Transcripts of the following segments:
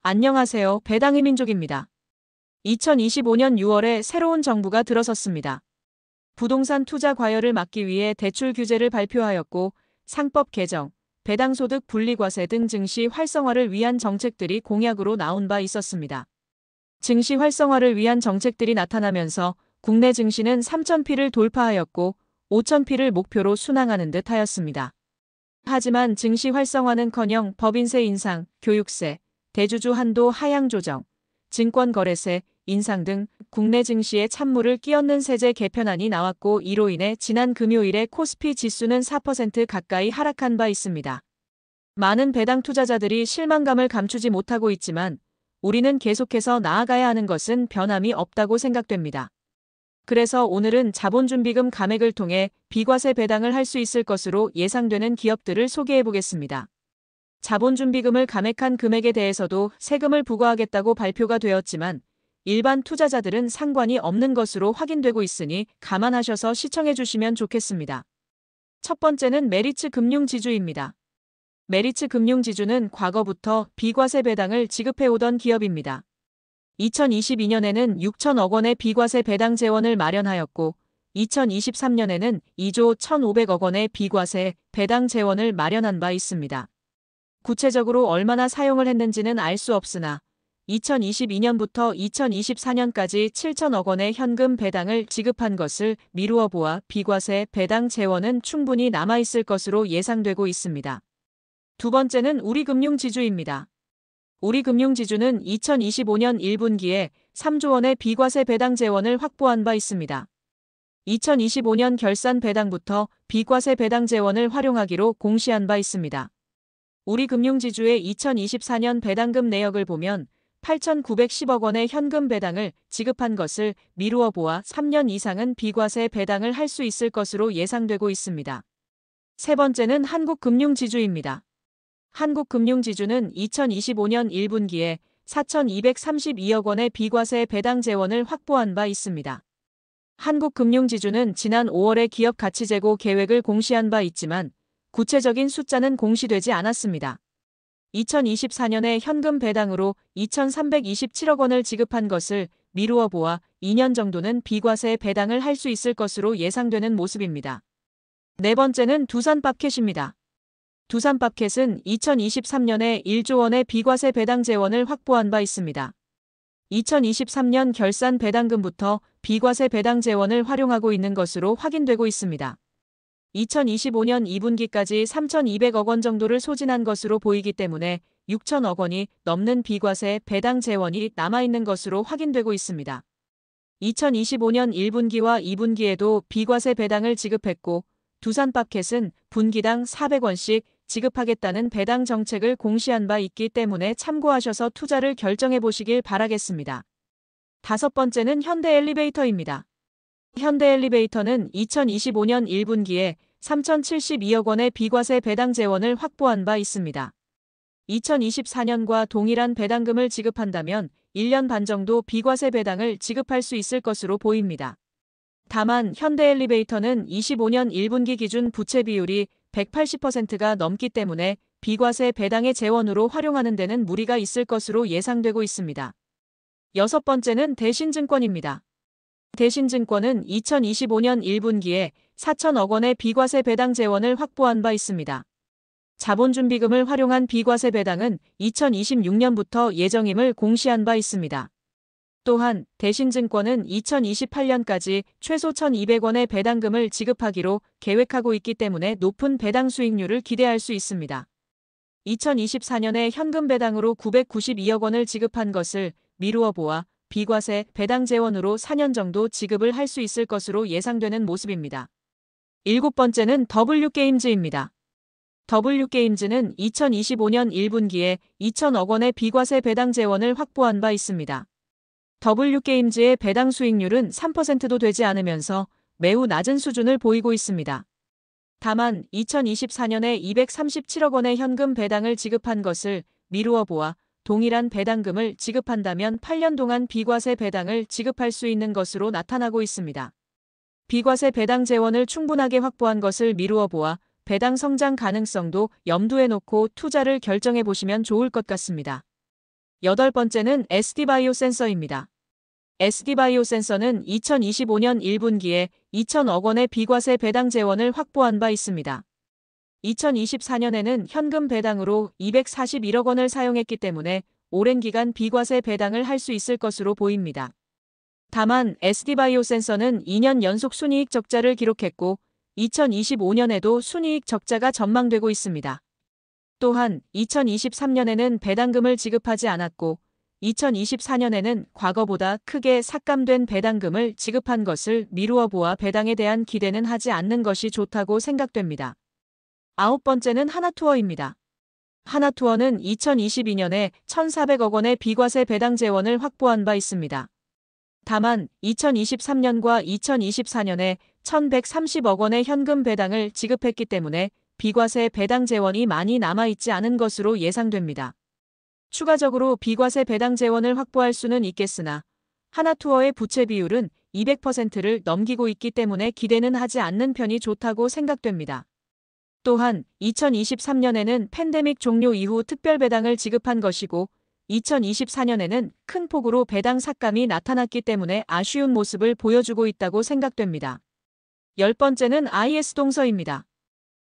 안녕하세요. 배당의 민족입니다. 2025년 6월에 새로운 정부가 들어섰습니다. 부동산 투자 과열을 막기 위해 대출 규제를 발표하였고 상법 개정, 배당소득 분리과세 등 증시 활성화를 위한 정책들이 공약으로 나온 바 있었습니다. 증시 활성화를 위한 정책들이 나타나면서 국내 증시는 3,000피를 돌파하였고 5,000피를 목표로 순항하는 듯 하였습니다. 하지만 증시 활성화는커녕 법인세 인상, 교육세, 대주주 한도 하향 조정, 증권거래세 인상 등 국내 증시에 찬물을 끼얹는 세제 개편안이 나왔고 이로 인해 지난 금요일에 코스피 지수는 4% 가까이 하락한 바 있습니다. 많은 배당 투자자들이 실망감을 감추지 못하고 있지만 우리는 계속해서 나아가야 하는 것은 변함이 없다고 생각됩니다. 그래서 오늘은 자본준비금 감액을 통해 비과세 배당을 할 수 있을 것으로 예상되는 기업들을 소개해 보겠습니다. 자본준비금을 감액한 금액에 대해서도 세금을 부과하겠다고 발표가 되었지만 일반 투자자들은 상관이 없는 것으로 확인되고 있으니 감안하셔서 시청해 주시면 좋겠습니다. 첫 번째는 메리츠 금융지주입니다. 메리츠 금융지주는 과거부터 비과세 배당을 지급해 오던 기업입니다. 2022년에는 6천억 원의 비과세 배당 재원을 마련하였고 2023년에는 2조 1,500억 원의 비과세 배당 재원을 마련한 바 있습니다. 구체적으로 얼마나 사용을 했는지는 알 수 없으나 2022년부터 2024년까지 7천억 원의 현금 배당을 지급한 것을 미루어 보아 비과세 배당 재원은 충분히 남아있을 것으로 예상되고 있습니다. 두 번째는 우리금융지주입니다. 우리금융지주는 2025년 1분기에 3조 원의 비과세 배당 재원을 확보한 바 있습니다. 2025년 결산 배당부터 비과세 배당 재원을 활용하기로 공시한 바 있습니다. 우리금융지주의 2024년 배당금 내역을 보면 8,910억 원의 현금 배당을 지급한 것을 미루어 보아 3년 이상은 비과세 배당을 할 수 있을 것으로 예상되고 있습니다. 세 번째는 한국금융지주입니다. 한국금융지주는 2025년 1분기에 4,232억 원의 비과세 배당 재원을 확보한 바 있습니다. 한국금융지주는 지난 5월에 기업 가치재고 계획을 공시한 바 있지만 구체적인 숫자는 공시되지 않았습니다. 2024년에 현금 배당으로 2,327억 원을 지급한 것을 미루어 보아 2년 정도는 비과세 배당을 할 수 있을 것으로 예상되는 모습입니다. 네 번째는 두산밥켓입니다. 두산밥켓은 2023년에 1조 원의 비과세 배당 재원을 확보한 바 있습니다. 2023년 결산 배당금부터 비과세 배당 재원을 활용하고 있는 것으로 확인되고 있습니다. 2025년 2분기까지 3,200억 원 정도를 소진한 것으로 보이기 때문에 6천억 원이 넘는 비과세 배당 재원이 남아있는 것으로 확인되고 있습니다. 2025년 1분기와 2분기에도 비과세 배당을 지급했고 두산밥켓은 분기당 400원씩 지급하겠다는 배당 정책을 공시한 바 있기 때문에 참고하셔서 투자를 결정해 보시길 바라겠습니다. 다섯 번째는 현대엘리베이터입니다. 현대엘리베이터는 2025년 1분기에 3,072억 원의 비과세 배당 재원을 확보한 바 있습니다. 2024년과 동일한 배당금을 지급한다면 1년 반 정도 비과세 배당을 지급할 수 있을 것으로 보입니다. 다만 현대엘리베이터는 25년 1분기 기준 부채 비율이 180%가 넘기 때문에 비과세 배당의 재원으로 활용하는 데는 무리가 있을 것으로 예상되고 있습니다. 여섯 번째는 대신증권입니다. 대신증권은 2025년 1분기에 4천억 원의 비과세 배당 재원을 확보한 바 있습니다. 자본준비금을 활용한 비과세 배당은 2026년부터 예정임을 공시한 바 있습니다. 또한 대신증권은 2028년까지 최소 1,200원의 배당금을 지급하기로 계획하고 있기 때문에 높은 배당 수익률을 기대할 수 있습니다. 2024년에 현금 배당으로 992억 원을 지급한 것을 미루어 보아 비과세 배당 재원으로 4년 정도 지급을 할 수 있을 것으로 예상되는 모습입니다. 일곱 번째는 W게임즈입니다. W게임즈는 2025년 1분기에 2천억 원의 비과세 배당 재원을 확보한 바 있습니다. W게임즈의 배당 수익률은 3%도 되지 않으면서 매우 낮은 수준을 보이고 있습니다. 다만 2024년에 237억 원의 현금 배당을 지급한 것을 미루어 보아 동일한 배당금을 지급한다면 8년 동안 비과세 배당을 지급할 수 있는 것으로 나타나고 있습니다. 비과세 배당 재원을 충분하게 확보한 것을 미루어 보아 배당 성장 가능성도 염두에 놓고 투자를 결정해 보시면 좋을 것 같습니다. 8번째는 SD바이오 센서입니다. SD바이오 센서는 2025년 1분기에 2천억 원의 비과세 배당 재원을 확보한 바 있습니다. 2024년에는 현금 배당으로 241억 원을 사용했기 때문에 오랜 기간 비과세 배당을 할 수 있을 것으로 보입니다. 다만 SD바이오 센서는 2년 연속 순이익 적자를 기록했고 2025년에도 순이익 적자가 전망되고 있습니다. 또한 2023년에는 배당금을 지급하지 않았고 2024년에는 과거보다 크게 삭감된 배당금을 지급한 것을 미루어 보아 배당에 대한 기대는 하지 않는 것이 좋다고 생각됩니다. 9번째는 하나투어입니다. 하나투어는 2022년에 1,400억 원의 비과세 배당 재원을 확보한 바 있습니다. 다만 2023년과 2024년에 1,130억 원의 현금 배당을 지급했기 때문에 비과세 배당 재원이 많이 남아있지 않은 것으로 예상됩니다. 추가적으로 비과세 배당 재원을 확보할 수는 있겠으나 하나투어의 부채 비율은 200%를 넘기고 있기 때문에 기대는 하지 않는 편이 좋다고 생각됩니다. 또한 2023년에는 팬데믹 종료 이후 특별 배당을 지급한 것이고 2024년에는 큰 폭으로 배당 삭감이 나타났기 때문에 아쉬운 모습을 보여주고 있다고 생각됩니다. 10번째는 IS동서입니다.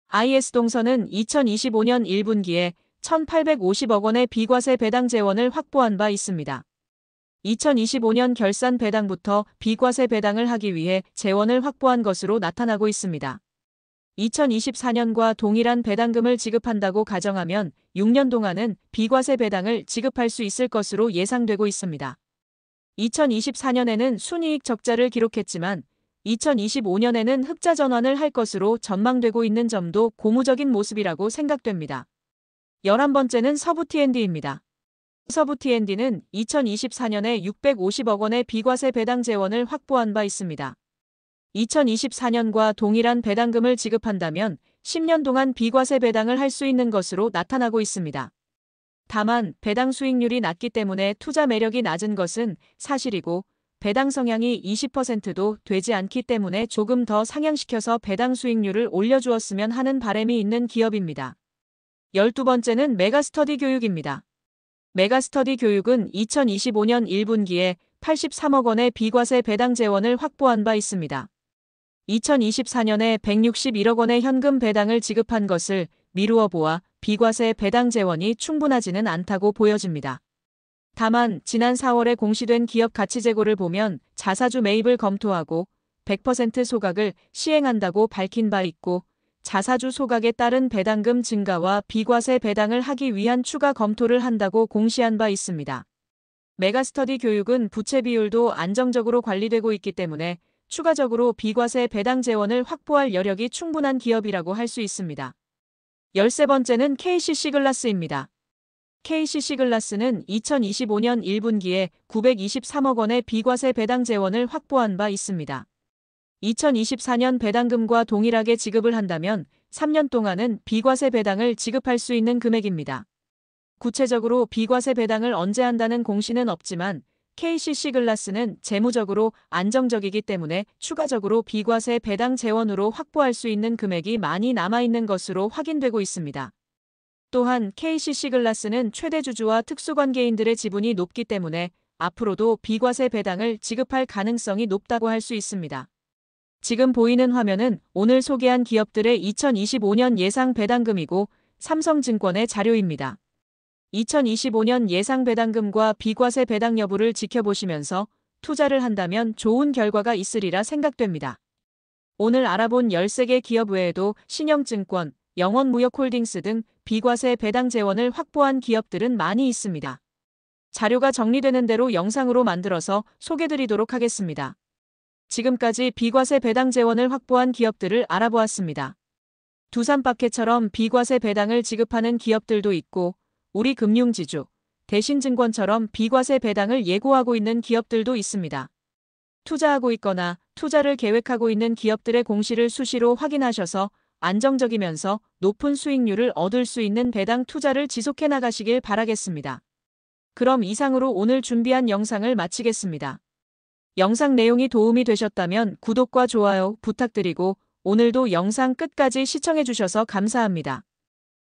IS동서는 2025년 1분기에 1,850억 원의 비과세 배당 재원을 확보한 바 있습니다. 2025년 결산 배당부터 비과세 배당을 하기 위해 재원을 확보한 것으로 나타나고 있습니다. 2024년과 동일한 배당금을 지급한다고 가정하면 6년 동안은 비과세 배당을 지급할 수 있을 것으로 예상되고 있습니다. 2024년에는 순이익 적자를 기록했지만 2025년에는 흑자 전환을 할 것으로 전망되고 있는 점도 고무적인 모습이라고 생각됩니다. 11번째는 서부-T&D입니다. 서부-T&D는 2024년에 650억 원의 비과세 배당 재원을 확보한 바 있습니다. 2024년과 동일한 배당금을 지급한다면 10년 동안 비과세 배당을 할 수 있는 것으로 나타나고 있습니다. 다만 배당 수익률이 낮기 때문에 투자 매력이 낮은 것은 사실이고 배당 성향이 20%도 되지 않기 때문에 조금 더 상향시켜서 배당 수익률을 올려주었으면 하는 바람이 있는 기업입니다. 12번째는 메가스터디 교육입니다. 메가스터디 교육은 2025년 1분기에 83억 원의 비과세 배당 재원을 확보한 바 있습니다. 2024년에 161억 원의 현금 배당을 지급한 것을 미루어 보아 비과세 배당 재원이 충분하지는 않다고 보여집니다. 다만 지난 4월에 공시된 기업 가치 재고를 보면 자사주 매입을 검토하고 100% 소각을 시행한다고 밝힌 바 있고 자사주 소각에 따른 배당금 증가와 비과세 배당을 하기 위한 추가 검토를 한다고 공시한 바 있습니다. 메가스터디 교육은 부채 비율도 안정적으로 관리되고 있기 때문에 추가적으로 비과세 배당 재원을 확보할 여력이 충분한 기업이라고 할 수 있습니다. 13번째는 KCC글라스입니다. KCC글라스는 2025년 1분기에 923억 원의 비과세 배당 재원을 확보한 바 있습니다. 2024년 배당금과 동일하게 지급을 한다면 3년 동안은 비과세 배당을 지급할 수 있는 금액입니다. 구체적으로 비과세 배당을 언제 한다는 공시는 없지만 KCC글라스는 재무적으로 안정적이기 때문에 추가적으로 비과세 배당 재원으로 확보할 수 있는 금액이 많이 남아있는 것으로 확인되고 있습니다. 또한 KCC글라스는 최대 주주와 특수관계인들의 지분이 높기 때문에 앞으로도 비과세 배당을 지급할 가능성이 높다고 할 수 있습니다. 지금 보이는 화면은 오늘 소개한 기업들의 2025년 예상 배당금이고 삼성증권의 자료입니다. 2025년 예상 배당금과 비과세 배당 여부를 지켜보시면서 투자를 한다면 좋은 결과가 있으리라 생각됩니다. 오늘 알아본 13개 기업 외에도 신영증권, 영원무역홀딩스 등 비과세 배당 재원을 확보한 기업들은 많이 있습니다. 자료가 정리되는 대로 영상으로 만들어서 소개드리도록 하겠습니다. 지금까지 비과세 배당 재원을 확보한 기업들을 알아보았습니다. 두산파켓처럼 비과세 배당을 지급하는 기업들도 있고 우리금융지주, 대신증권처럼 비과세 배당을 예고하고 있는 기업들도 있습니다. 투자하고 있거나 투자를 계획하고 있는 기업들의 공시를 수시로 확인하셔서 안정적이면서 높은 수익률을 얻을 수 있는 배당 투자를 지속해 나가시길 바라겠습니다. 그럼 이상으로 오늘 준비한 영상을 마치겠습니다. 영상 내용이 도움이 되셨다면 구독과 좋아요 부탁드리고 오늘도 영상 끝까지 시청해 주셔서 감사합니다.